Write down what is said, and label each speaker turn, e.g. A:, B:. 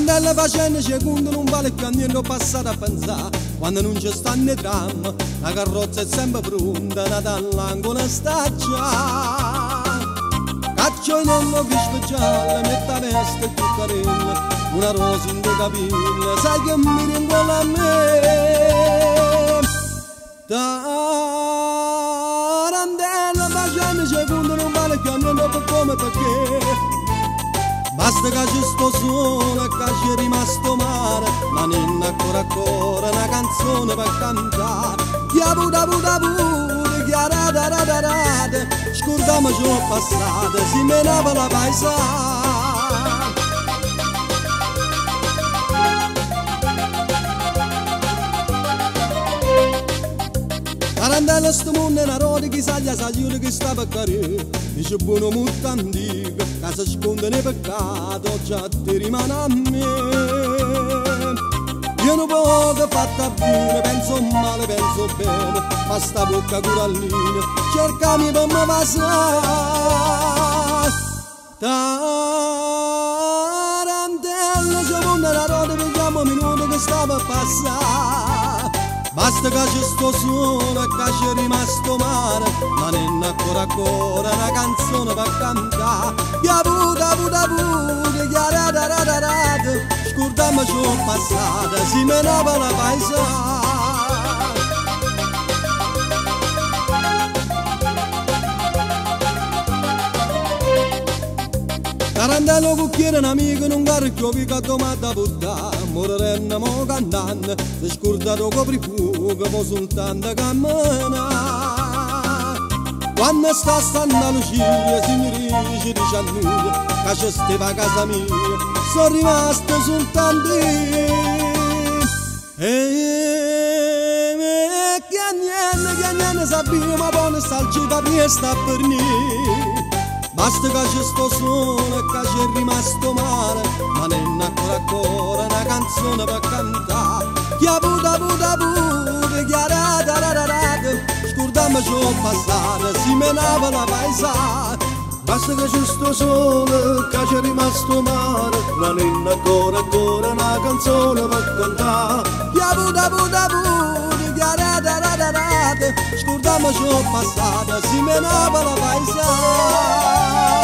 A: Tarantella facendo secondo non vale più a niente passato a pensare. Quando non ci stanno i tram, la carrozza è sempre pronta, Natale ancora sta già. Caccio in ello crispo giallo, metta veste più carina, una rosa in due capelli, sai che mi ringola a me. Tarantella facendo secondo non vale più a niente per come perché. Basta che c'è sto sole, che c'è rimasto mare, ma non ancora una canzone per cantare. Chia buda buda buda, chia da da da da da, scordiamoci il passato, si menava la paesana. Tarantella sto mondo è una roda che saglia saglione che sta per carire. Dice buono molto antico, che si sconde nei peccati, già ti rimane a me. Io non poco fatta bene, penso male, penso bene, ma sta bocca curallina, cercami per me passare. Tarantella se mondo è una roda, vediamo minuti che sta per passare. Basta che c'è sto sole, che c'è rimasto mare, ma non ancora una canzone per cantare. Chia buda buda buda, chia da da da da da, scordiamoci il passato, si menava la paesana. Tarantella cucchiere un amico non guarda più che domanda a buttare. Morerenne mo cantando, si scordato coprifuoco, mo soltanto cammina. Quando stanno a Lucia, signorina, ci dice a noi, che c'è stava a casa mia, sono rimasto soltanto io. Che niente sappiamo, buono sta il cibo, prima sta per noi. Basta che c'è sto sole, che c'è rimasto mare, ma non ancora una canzone per cantare. Chia buda buda buda, chia da da da da da, scordiamoci il passato, si menava la paesana.
B: Basta che c'è sto sole, che c'è rimasto mare, ma non ancora una canzone per cantare.
A: Chia buda buda buda, chia da da da da da, scordiamoci il passato, si menava la paesana.